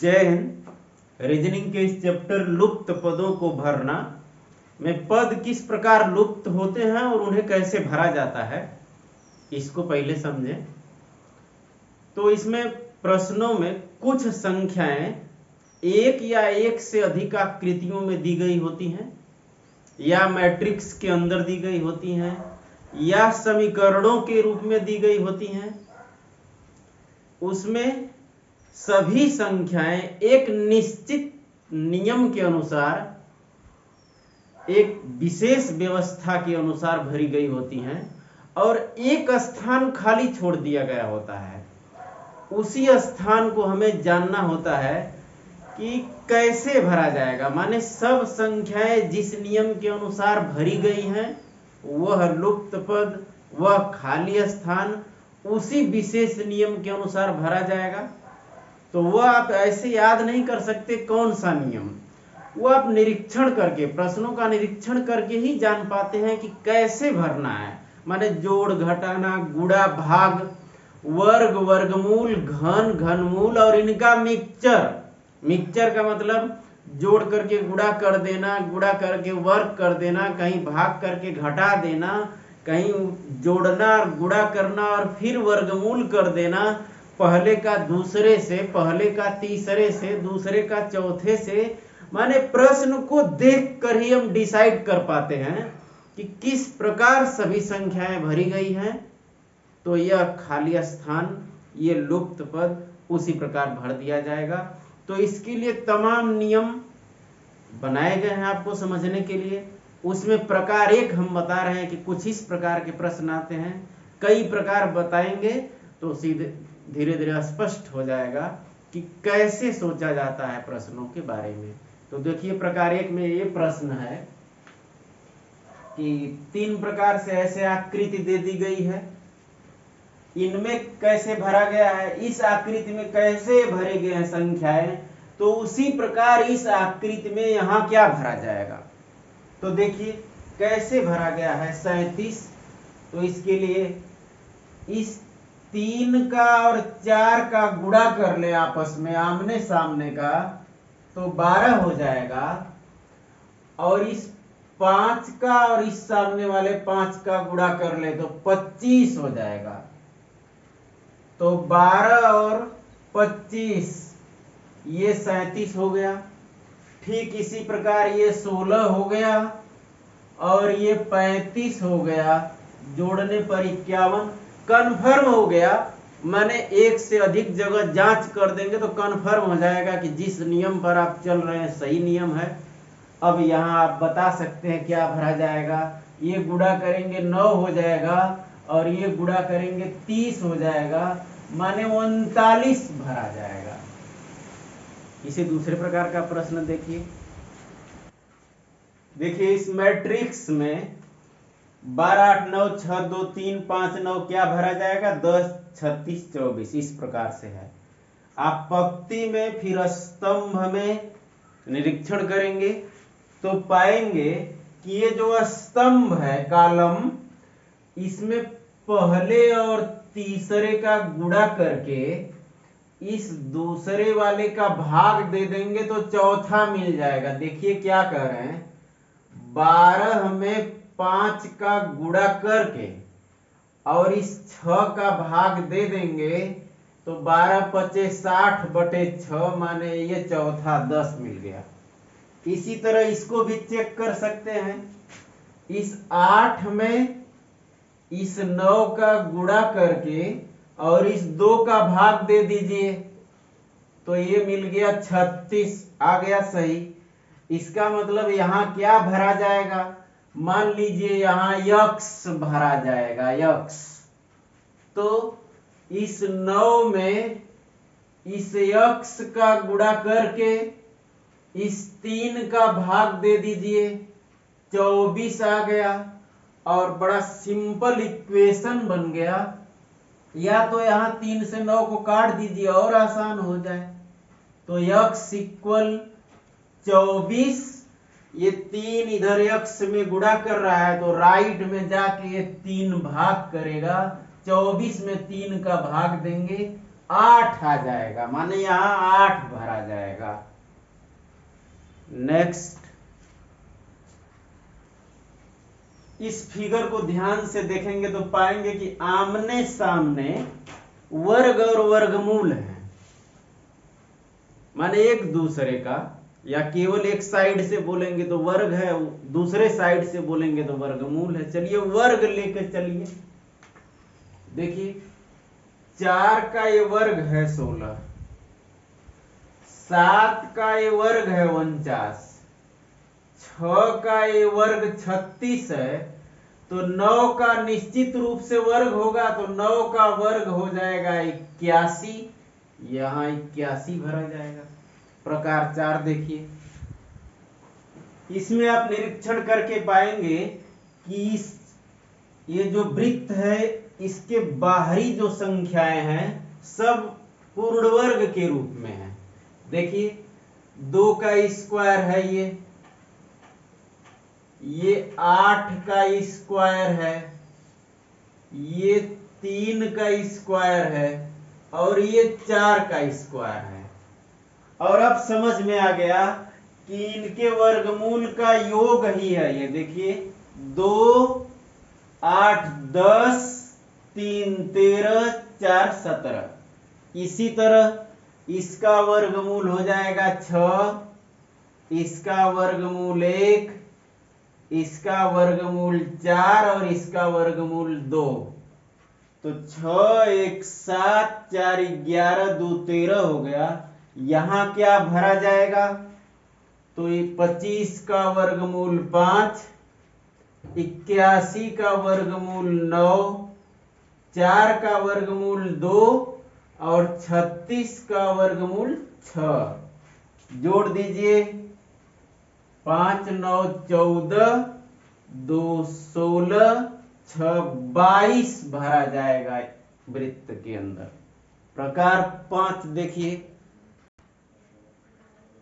जय हिंद। रीजनिंग के इस चैप्टर लुप्त पदों को भरना में पद किस प्रकार लुप्त होते हैं और उन्हें कैसे भरा जाता है, इसको पहले समझें। तो इसमें प्रश्नों में कुछ संख्याएं एक या एक से अधिक आकृतियों में दी गई होती हैं, या मैट्रिक्स के अंदर दी गई होती हैं, या समीकरणों के रूप में दी गई होती हैं। उसमें सभी संख्याएं एक निश्चित नियम के अनुसार, एक विशेष व्यवस्था के अनुसार भरी गई होती हैं और एक स्थान खाली छोड़ दिया गया होता है। उसी स्थान को हमें जानना होता है कि कैसे भरा जाएगा। माने सब संख्याएं जिस नियम के अनुसार भरी गई हैं, वह लुप्त पद, वह खाली स्थान उसी विशेष नियम के अनुसार भरा जाएगा। तो वह आप ऐसे याद नहीं कर सकते कौन सा नियम, वो आप निरीक्षण करके, प्रश्नों का निरीक्षण करके ही जान पाते हैं कि कैसे भरना है। माने जोड़, घटाना, गुणा, भाग, वर्ग, वर्गमूल, घन, घनमूल और इनका मिक्सचर। मिक्सचर का मतलब जोड़ करके गुणा कर देना, गुणा करके वर्ग कर देना, कहीं भाग करके घटा देना, कहीं जोड़ना और गुणा करना और फिर वर्गमूल कर देना। पहले का दूसरे से, पहले का तीसरे से, दूसरे का चौथे से। माने प्रश्न को देखकर ही हम डिसाइड कर पाते हैं कि किस प्रकार सभी संख्याएं भरी गई हैं। तो यह खाली स्थान, ये लुप्त पद उसी प्रकार भर दिया जाएगा। तो इसके लिए तमाम नियम बनाए गए हैं आपको समझने के लिए। उसमें प्रकार एक हम बता रहे हैं कि कुछ इस प्रकार के प्रश्न आते हैं। कई प्रकार बताएंगे तो सीधे धीरे धीरे स्पष्ट हो जाएगा कि कैसे सोचा जाता है प्रश्नों के बारे में। तो देखिए, प्रकार एक में ये प्रश्न है कि 3 प्रकार से ऐसे आकृति दे दी गई है, इनमें कैसे भरा गया है, इस आकृति में कैसे भरे गए हैं संख्याएं, तो उसी प्रकार इस आकृति में यहां क्या भरा जाएगा। तो देखिए कैसे भरा गया है 37। तो इसके लिए इस 3 का और 4 का गुणा कर ले आपस में, आमने सामने का, तो 12 हो जाएगा। और इस 5 का और इस सामने वाले 5 का गुणा कर ले तो 25 हो जाएगा। तो 12 और 25 ये 37 हो गया। ठीक इसी प्रकार ये 16 हो गया और ये 35 हो गया। जोड़ने पर 51 कन्फर्म हो गया। माने एक से अधिक जगह जांच कर देंगे तो कन्फर्म हो जाएगा कि जिस नियम पर आप चल रहे हैं सही नियम है। अब यहाँ आप बता सकते हैं क्या भरा जाएगा। ये गुणा करेंगे 9 हो जाएगा और ये गुणा करेंगे 30 हो जाएगा। माने 39 भरा जाएगा। इसे दूसरे प्रकार का प्रश्न देखिए। देखिए इस मैट्रिक्स में 12, 8, 9, 6, 2, 3, 5, 9 क्या भरा जाएगा, 10, 36, 24 इस प्रकार से है। आप पंक्ति में फिर स्तंभ में निरीक्षण करेंगे तो पाएंगे कि ये जो स्तंभ है, कॉलम, इसमें पहले और तीसरे का गुणा करके इस दूसरे वाले का भाग दे देंगे तो चौथा मिल जाएगा। देखिए क्या कर रहे हैं, 12 में 5 का गुणा करके और इस 6 का भाग दे देंगे तो 12 पचे 60 बटे 6, माने ये चौथा 10 मिल गया। इसी तरह इसको भी चेक कर सकते हैं। इस 8 में इस 9 का गुणा करके और इस 2 का भाग दे दीजिए तो ये मिल गया 36, आ गया सही। इसका मतलब यहाँ क्या भरा जाएगा, मान लीजिए यहाँ यक्स भरा जाएगा, यक्स। तो इस 9 में इस यक्स का गुणा करके इस 3 का भाग दे दीजिए, 24 आ गया। और बड़ा सिंपल इक्वेशन बन गया। या तो यहाँ 3 से 9 को काट दीजिए और आसान हो जाए। तो यक्स इक्वल 24, ये 3 इधर यक्स में गुणा कर रहा है तो राइट में जाके ये 3 भाग करेगा। 24 में 3 का भाग देंगे, 8 आ जाएगा, माने यहाँ 8 भरा जाएगा। नेक्स्ट, इस फिगर को ध्यान से देखेंगे तो पाएंगे कि आमने सामने वर्ग और वर्गमूल है, माने एक दूसरे का, या केवल एक साइड से बोलेंगे तो वर्ग है, दूसरे साइड से बोलेंगे तो वर्गमूल है। चलिए वर्ग लेकर चलिए, देखिए 4 का ये वर्ग है 16, 7 का ये वर्ग है 49, 6 का ये वर्ग 36 है, तो 9 का निश्चित रूप से वर्ग होगा, तो 9 का वर्ग हो जाएगा 81, यहां 81 भरा जाएगा। प्रकार 4 देखिए, इसमें आप निरीक्षण करके पाएंगे कि ये जो वृत्त है इसके बाहरी जो संख्याएं हैं सब पूर्ण वर्ग के रूप में है। देखिए 2 का स्क्वायर है, ये 8 का स्क्वायर है, ये 3 का स्क्वायर है, और ये 4 का स्क्वायर है। और अब समझ में आ गया कि इनके वर्गमूल का योग ही है ये। देखिए 2, 8, 10, 3, 13, 4, 17। इसी तरह इसका वर्गमूल हो जाएगा 6, इसका वर्गमूल 1, इसका वर्गमूल 4 और इसका वर्गमूल 2। तो 6, 1, 7, 4, 11, 2, 13 हो गया। यहां क्या भरा जाएगा? तो 25 का वर्गमूल 5, 81 का वर्गमूल 9, 4 का वर्गमूल 2 और 36 का वर्गमूल 6। जोड़ दीजिए, 5, 9, 14, 2, 16, 6, 22 भरा जाएगा वृत्त के अंदर। प्रकार 5 देखिए,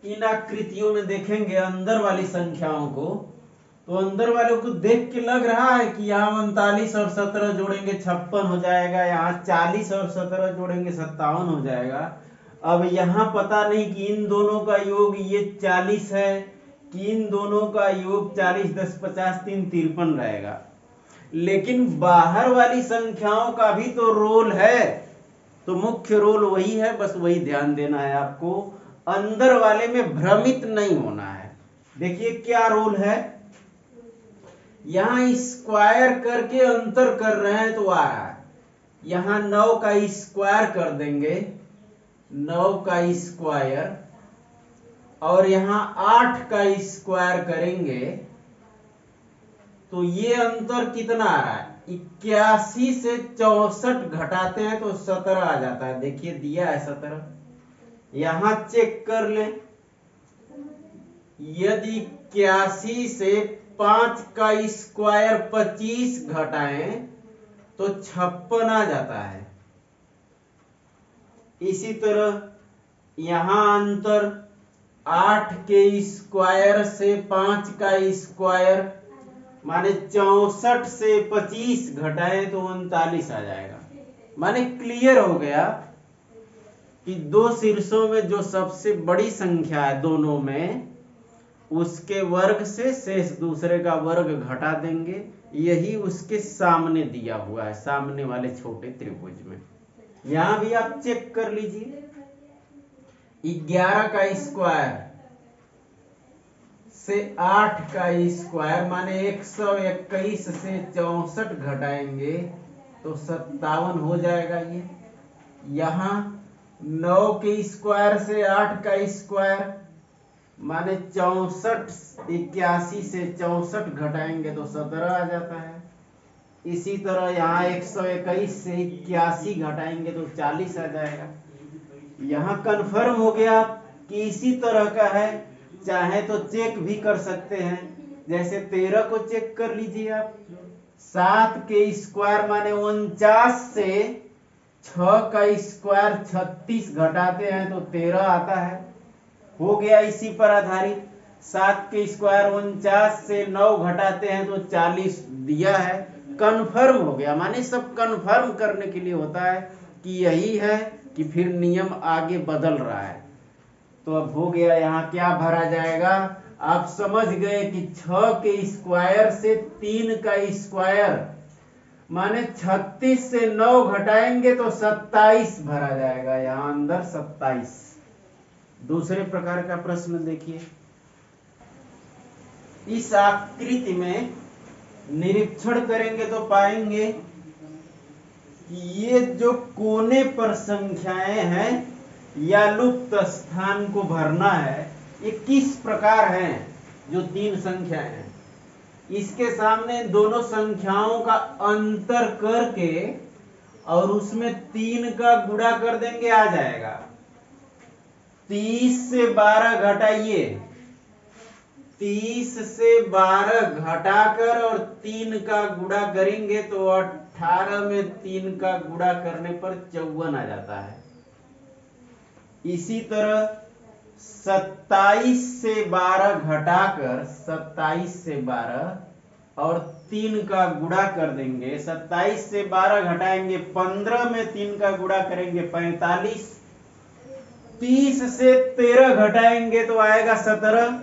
इन आकृतियों में देखेंगे अंदर वाली संख्याओं को, तो अंदर वालों को देख के लग रहा है कि यहाँ 39 और 17 जोड़ेंगे 56 हो जाएगा, यहाँ 40 और 17 जोड़ेंगे 57 हो जाएगा। अब यहाँ पता नहीं कि इन दोनों का योग ये 40 है कि इन दोनों का योग 40, 10, 50, 3, 53 रहेगा। लेकिन बाहर वाली संख्याओं का भी तो रोल है, तो मुख्य रोल वही है, बस वही ध्यान देना है आपको। अंदर वाले में भ्रमित नहीं होना है। देखिए क्या रोल है, यहां स्क्वायर करके अंतर कर रहे हैं तो आ रहा है। यहां 9 का स्क्वायर कर देंगे, 9 का स्क्वायर, और यहां 8 का स्क्वायर करेंगे तो ये अंतर कितना आ रहा है? 81 से 64 घटाते हैं तो 17 आ जाता है। देखिए दिया है 17। यहां चेक कर ले, यदि 81 से 5 का स्क्वायर 25 घटाएं तो 56 आ जाता है। इसी तरह यहां अंतर 8 के स्क्वायर से 5 का स्क्वायर, माने 64 से 25 घटाएं तो 39 आ जाएगा। माने क्लियर हो गया कि दो शीर्षों में जो सबसे बड़ी संख्या है दोनों में, उसके वर्ग से शेष दूसरे का वर्ग घटा देंगे। यही उसके सामने दिया हुआ है, सामने वाले छोटे त्रिभुज में। यहां भी आप चेक कर लीजिए, 11 का स्क्वायर से 8 का स्क्वायर, माने 121 से 64 घटाएंगे तो 57 हो जाएगा। ये यहां 9 के स्क्वायर से 8 का स्क्वायर, माने 64, 81 से 64 घटाएंगे तो 17 आ जाता है। इसी तरह यहाँ 121 से 81 घटाएंगे तो 40 आ जाएगा। यहाँ कंफर्म हो गया कि इसी तरह का है। चाहे तो चेक भी कर सकते हैं, जैसे 13 को चेक कर लीजिए आप। 7 के स्क्वायर माने 49 से 6 का स्क्वायर 36 घटाते हैं तो 13 आता है। हो गया इसी पर आधारित। 7 के स्क्वायर 49 से 9 घटाते हैं तो 40 दिया है। कंफर्म हो गया, माने सब कंफर्म करने के लिए होता है कि यही है कि फिर नियम आगे बदल रहा है। तो अब हो गया, यहाँ क्या भरा जाएगा, आप समझ गए कि 6 के स्क्वायर से 3 का स्क्वायर माने 36 से 9 घटाएंगे तो 27 भरा जाएगा, यहाँ अंदर 27। दूसरे प्रकार का प्रश्न देखिए, इस आकृति में निरीक्षण करेंगे तो पाएंगे कि ये जो कोने पर संख्याएं हैं या लुप्त स्थान को भरना है, ये किस प्रकार हैं। जो 3 संख्याएं हैं, इसके सामने दोनों संख्याओं का अंतर करके और उसमें 3 का गुणा कर देंगे, आ जाएगा। 30 से 12 घटाइए, 30 से 12 घटाकर और 3 का गुणा करेंगे तो 18 में 3 का गुणा करने पर 54 आ जाता है। इसी तरह 27 से 12 घटाकर 27 से 12 और 3 का गुणा कर देंगे, 27 से 12 घटाएंगे 15 में 3 का गुणा करेंगे 45, 30 से 13 घटाएंगे तो आएगा 17,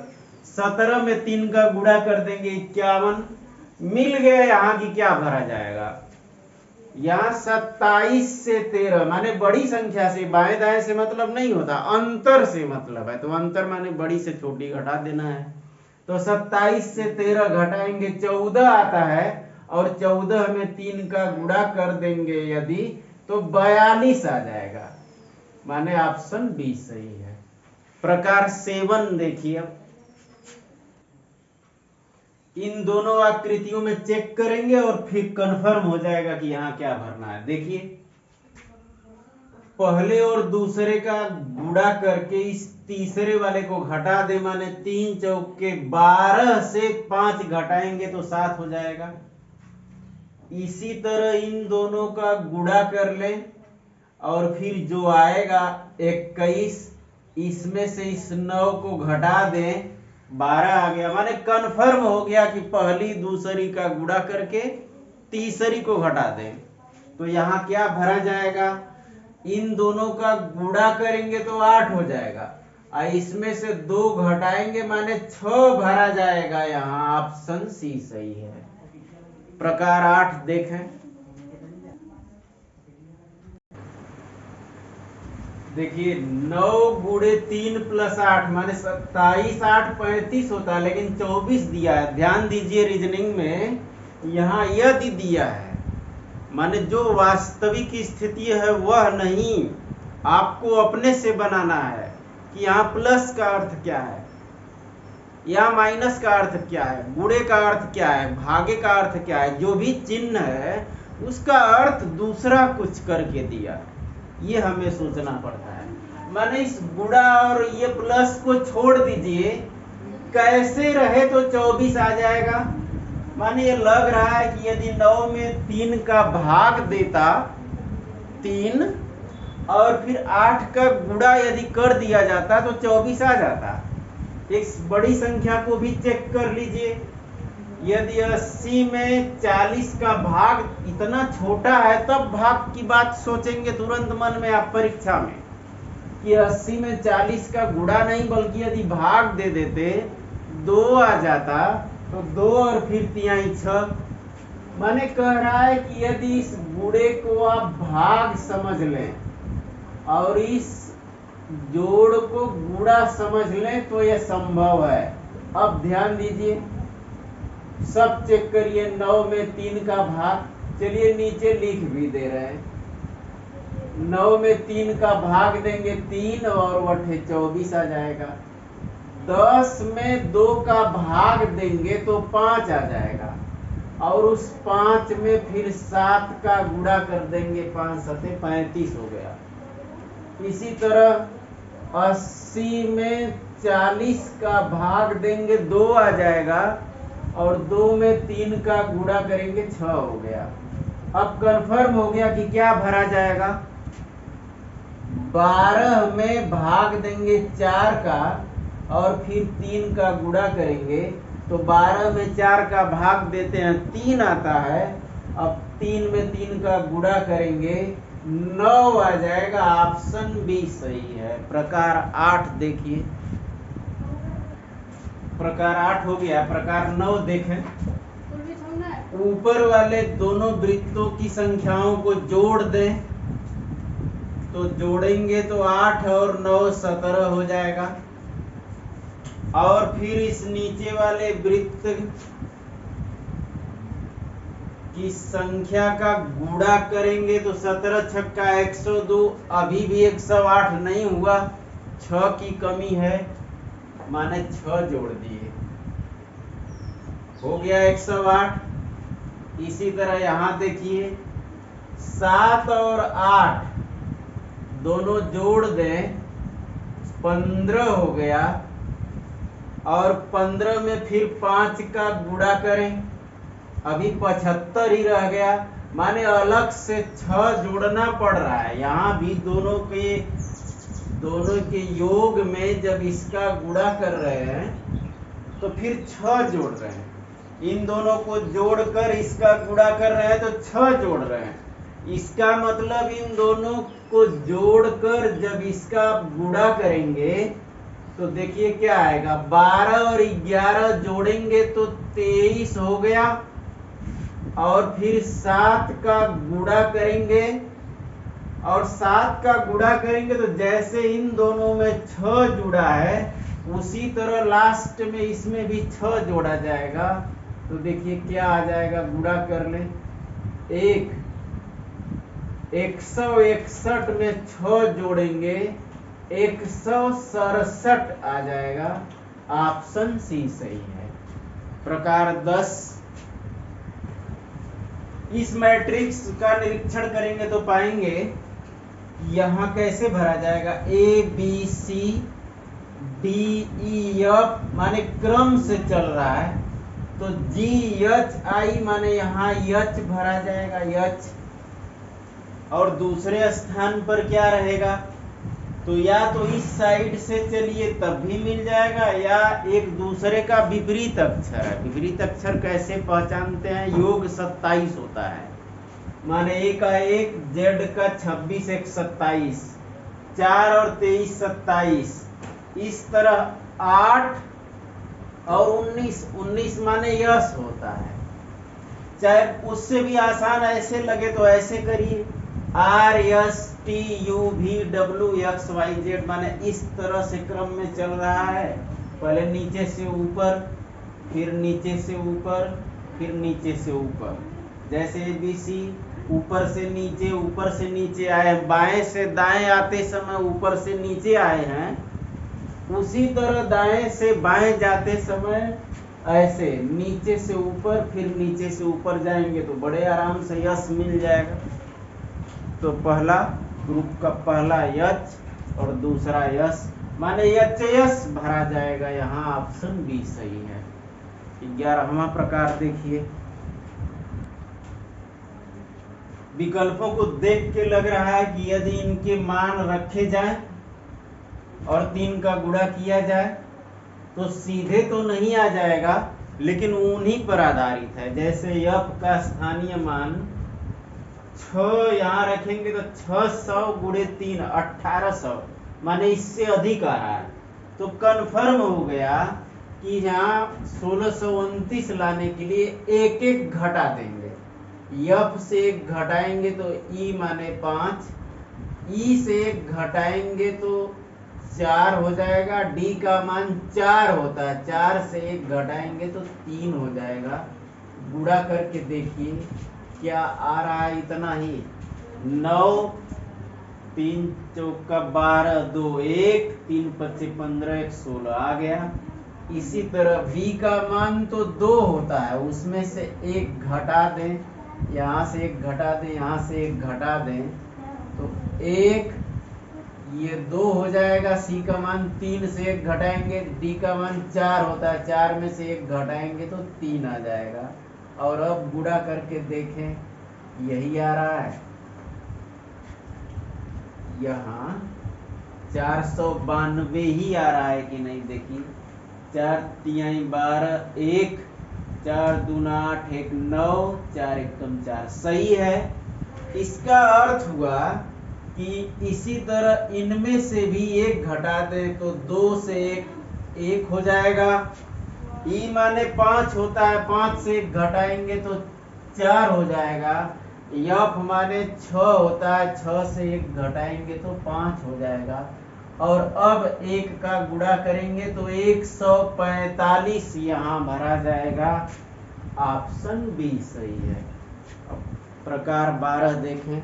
17 में 3 का गुणा कर देंगे 51। मिल गया। यहाँ की क्या भरा जाएगा, यहाँ 27 से 13 माने बड़ी संख्या से, बाएं दाएं से मतलब नहीं होता, अंतर से मतलब है। तो अंतर माने बड़ी से छोटी घटा देना है। तो 27 से 13 घटाएंगे 14 आता है और 14 में 3 का गुणा कर देंगे यदि तो 42 आ जाएगा, माने ऑप्शन बी सही है। प्रकार 7 देखिए, अब इन दोनों आकृतियों में चेक करेंगे और फिर कंफर्म हो जाएगा कि यहाँ क्या भरना है। देखिए, पहले और दूसरे का गुणा करके इस तीसरे वाले को घटा दे, माने 3 चौके 12 से 5 घटाएंगे तो 7 हो जाएगा। इसी तरह इन दोनों का गुणा कर ले और फिर जो आएगा 21, इसमें से इस 9 को घटा दें, 12 आ गया, माने कन्फर्म हो गया कि पहली दूसरी का गुणा करके तीसरी को घटा दें। तो यहाँ क्या भरा जाएगा, इन दोनों का गुणा करेंगे तो 8 हो जाएगा, और इसमें से 2 घटाएंगे माने 6 भरा जाएगा। यहाँ ऑप्शन सी सही है। प्रकार 8 देखें, देखिए 9 गुणे 3 प्लस 8 माने 27, 8 35 होता है, लेकिन 24 दिया है। ध्यान दीजिए, रीजनिंग में यहाँ यदि दिया है माने जो वास्तविक स्थिति है वह नहीं, आपको अपने से बनाना है कि यहाँ प्लस का अर्थ क्या है, यहाँ माइनस का अर्थ क्या है, गुणे का अर्थ क्या है, भागे का अर्थ क्या है। जो भी चिन्ह है उसका अर्थ दूसरा कुछ करके दिया, ये हमें सोचना पड़ता है। माने इस गुणा और ये प्लस को छोड़ दीजिए, कैसे रहे तो 24 आ जाएगा। माने ये लग रहा है कि यदि 9 में 3 का भाग देता 3 और फिर 8 का गुणा यदि कर दिया जाता तो 24 आ जाता। एक बड़ी संख्या को भी चेक कर लीजिए, यदि 80 में 40 का भाग इतना छोटा है तब भाग की बात सोचेंगे तुरंत मन में आप परीक्षा में, कि 80 में 40 का गुणा नहीं बल्कि यदि भाग दे देते 2 आ जाता, तो 2 और फिर 3 6। माने कह रहा है कि यदि इस गुणे को आप भाग समझ लें और इस जोड़ को गुणा समझ लें तो यह संभव है। अब ध्यान दीजिए, सब चेक करिए। 9 में 3 का भाग, चलिए नीचे लिख भी दे रहे हैं, 9 में 3 का भाग देंगे 3 और 8 24 आ जाएगा। 10 में 2 का भाग देंगे तो 5 आ जाएगा, और उस 5 में फिर 7 का गुणा कर देंगे, 5 7 35 हो गया। इसी तरह 80 में 40 का भाग देंगे 2 आ जाएगा, और 2 में 3 का गुणा करेंगे 6 हो गया। अब कंफर्म हो गया कि क्या भरा जाएगा, 12 में भाग देंगे 4 का और फिर 3 का गुणा करेंगे तो 12 में 4 का भाग देते हैं 3 आता है। अब 3 में 3 का गुणा करेंगे 9 आ जाएगा। ऑप्शन बी सही है। प्रकार 8 देखिए, प्रकार 8 हो गया। प्रकार 9 देखें। ऊपर वाले दोनों वृत्तों की संख्याओं को जोड़ दें, तो जोड़ेंगे तो 8 और 9 17 हो जाएगा। और फिर इस नीचे वाले वृत्त की संख्या का गुणा करेंगे तो 17 छक्का 102। अभी भी 108 नहीं हुआ, 6 की कमी है, माने 6 जोड़ दिए, हो गया 108। इसी तरह यहां देखिए 7 और 8 दोनों जोड़ दें, 15 हो गया। और 15 में फिर 5 का गुणा करें, अभी 75 ही रह गया, माने अलग से 6 जोड़ना पड़ रहा है। यहाँ भी दोनों के योग में जब इसका गुणा कर रहे हैं तो फिर 6 जोड़ रहे हैं। इन दोनों को जोड़कर इसका गुणा कर रहे हैं तो 6 जोड़ रहे हैं। इसका मतलब इन दोनों को जोड़कर जब इसका गुणा करेंगे तो देखिए क्या आएगा, 12 और 11 जोड़ेंगे तो 23 हो गया। और फिर 7 का गुणा करेंगे, और 7 का गुणा करेंगे तो जैसे इन दोनों में 6 जुड़ा है उसी तरह लास्ट में इसमें भी 6 जोड़ा जाएगा। तो देखिए क्या आ जाएगा, गुणा कर ले, 161 में 6 जोड़ेंगे 167 आ जाएगा। ऑप्शन सी सही है। प्रकार 10, इस मैट्रिक्स का निरीक्षण करेंगे तो पाएंगे यहां कैसे भरा जाएगा, A B C D E F माने क्रम से चल रहा है, तो जी एच आई माने यहाँ एच भरा जाएगा, एच। और दूसरे स्थान पर क्या रहेगा, तो या तो इस साइड से चलिए तब भी मिल जाएगा, या एक दूसरे का विपरीत अक्षर है। विपरीत अक्षर कैसे पहचानते हैं, योग 27 होता है, माने ए का 1, जेड का 26 1 27, 4 और 23 27। इस तरह 8 और 19 माने यश होता है। चाहे उससे भी आसान ऐसे लगे तो ऐसे करिए, R S T U V W X Y Z, माने इस तरह से क्रम में चल रहा है। पहले नीचे से ऊपर, फिर नीचे से ऊपर, फिर नीचे से ऊपर, जैसे ABC ऊपर से नीचे आए, बाएं से दाएं आते समय ऊपर से नीचे आए हैं, उसी तरह दाएं से बाएं जाते समय ऐसे नीचे से ऊपर फिर नीचे से ऊपर जाएंगे तो बड़े आराम से यश मिल जाएगा। तो पहला ग्रुप का पहला यच और दूसरा यश, माने यच भरा जाएगा। यहाँ ऑप्शन बी सही है। 11वां प्रकार देखिए, विकल्पों को देख के लग रहा है कि यदि इनके मान रखे जाएं और 3 का गुणा किया जाए तो सीधे तो नहीं आ जाएगा, लेकिन उन्हीं पर आधारित है। जैसे f का स्थानीय मान 6 यहाँ रखेंगे तो 600 गुणे 3 1800, माने इससे अधिक आ रहा है, तो कंफर्म हो गया कि यहाँ 1629 लाने के लिए एक एक घटा देंगे। f से एक घटाएंगे तो e माने 5, e से एक घटाएंगे तो 4 हो जाएगा, d का मान 4 होता है, 4 से एक घटाएंगे तो 3 हो जाएगा। गुणा करके देखिए क्या आ रहा है, इतना ही, 9 3 चौका 12 2 1 3 5 15 1 16 आ गया। इसी तरह v का मान तो 2 होता है, उसमें से एक घटा दें, यहाँ से एक घटा दें, यहाँ से एक घटा दें तो 1, ये 2 हो जाएगा। c का मान 3 से एक घटाएंगे, d का मान 4 होता है, 4 में से एक घटाएंगे तो 3 आ जाएगा। और अब गुणा करके देखें, यही आ रहा है। यहाँ 492 ही आ रहा है कि नहीं, देखिए 4 तिहाई 12 1 4 दूना 8 1 9 4 एकम 4 सही है। इसका अर्थ हुआ कि इसी तरह इनमें से भी एक घटा दे तो 2 से 1 हो जाएगा। ई माने 5 होता है, 5 से 1 घटाएंगे तो 4 हो जाएगा। यफ माने 6 होता है, 6 से 1 घटाएंगे तो 5 हो जाएगा। और अब 1 का गुणा करेंगे तो 145 यहाँ भरा जाएगा। ऑप्शन बी सही है। अब प्रकार 12 देखें।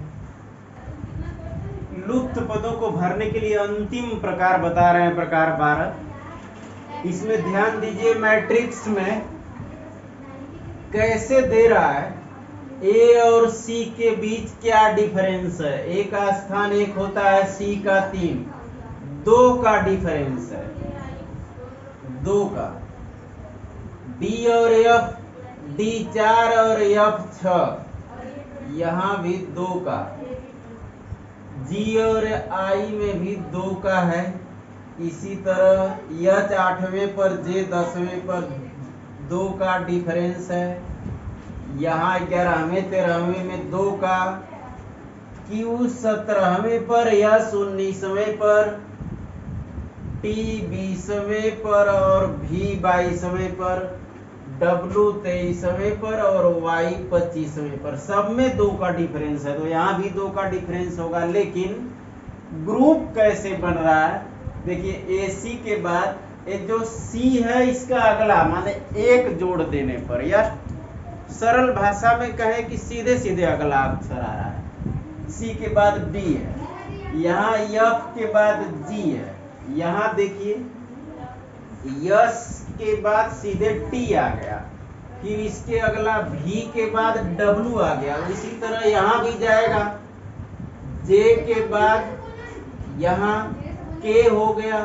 लुप्त पदों को भरने के लिए अंतिम प्रकार बता रहे हैं, प्रकार 12। इसमें ध्यान दीजिए, मैट्रिक्स में कैसे दे रहा है, ए और सी के बीच क्या डिफरेंस है। ए का स्थान 1 होता है, सी का 3, 2 का डिफरेंस है, 2 का। डी और एफ, डी 4 और एफ 6, यहां भी 2 का। जी और आई में भी 2 का है। इसी तरह एच 8वें पर, जे 10वें पर 2 का डिफरेंस है। यहाँ 11वें 13वें में 2 का। क्यू 17वें पर, एस 19वें पर, टी 20वें पर और भी 22वें पर, डब्लू 23वें पर और वाई 25वें पर। सब में 2 का डिफरेंस है, तो यहाँ भी 2 का डिफरेंस होगा। लेकिन ग्रुप कैसे बन रहा है, देखिए एसी के बाद ये जो सी है इसका अगला माने 1 जोड़ देने पर, या सरल भाषा में कहे कि सीधे सीधे अगला अक्षर आ रहा है। सी के बाद डी है, यहाँ एफ के बाद जी है, यहाँ देखिए यस के बाद सीधे टी आ गया, फिर इसके अगला भी के बाद डब्लू आ गया। इसी तरह यहाँ भी जाएगा, जे के बाद यहाँ के हो गया,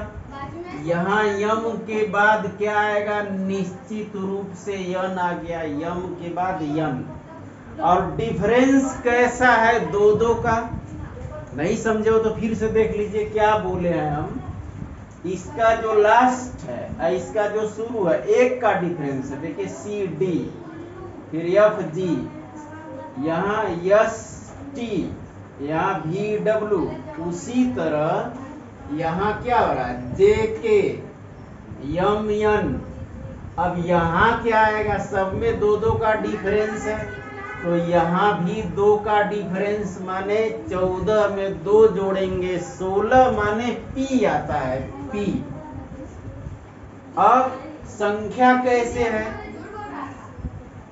यहाँ यम के बाद क्या आएगा, निश्चित रूप से यन आ गया, यम के बाद यन। और डिफरेंस कैसा है 2-2 का। नहीं समझे हो तो फिर से देख लीजिए क्या बोले हैं हम। इसका जो लास्ट है, इसका जो शुरू है, 1 का डिफरेंस है। देखिए सी डी, फिर एफ जी, यहाँ एस टी, यहाँ भी डब्लू। उसी तरह यहाँ क्या हो रहा है, जे के, यम एन। अब यहाँ क्या आएगा, सब में 2-2 का डिफरेंस है, तो यहाँ भी 2 का डिफरेंस माने 14 में 2 जोड़ेंगे 16 माने पी आता है, पी। अब संख्या कैसे है,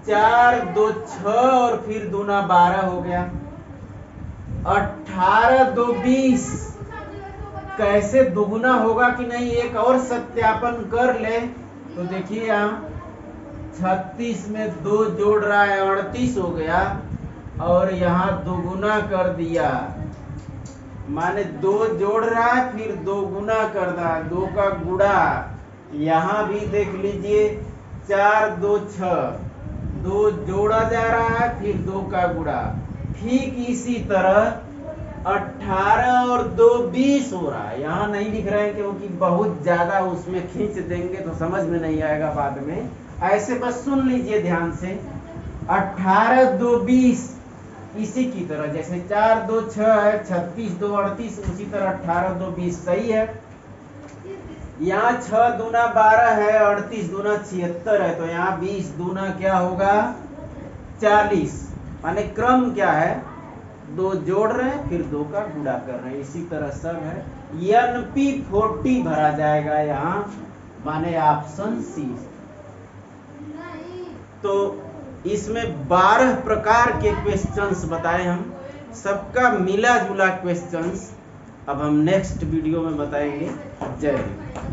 4 2 6 और फिर दूना 12 हो गया। 18 2 20 कैसे दुगुना होगा कि नहीं, एक और सत्यापन कर ले तो देखिए यहाँ 36 में 2 जोड़ रहा है 38 हो गया, और यहाँ दुगुना कर दिया माने 2 जोड़ रहा है फिर 2 गुना कर रहा है, 2 का गुणा। यहाँ भी देख लीजिए 4 2 6, 2 जोड़ा जा रहा है फिर 2 का गुणा। ठीक इसी तरह 18 और 2 20 हो रहा है। यहाँ नहीं लिख रहे हैं क्योंकि बहुत ज्यादा उसमें खींच देंगे तो समझ में नहीं आएगा बाद में। ऐसे बस सुन लीजिए ध्यान से, 18 2 20 इसी की तरह, जैसे 4 2 6 है, 36 2 38, उसी तरह 18 2 20 सही है। यहाँ 6 दूना 12 है, 38 दूना 76 है, तो यहाँ 20 दूना क्या होगा 40। माने क्रम क्या है, 2 जोड़ रहे हैं फिर 2 का गुणा कर रहे हैं। इसी तरह सब है। NP 40 भरा जाएगा यहाँ, माने ऑप्शन सी। तो इसमें 12 प्रकार के क्वेश्चंस बताए हम, सबका मिला जुला क्वेश्चंस अब हम नेक्स्ट वीडियो में बताएंगे। जय हिंद।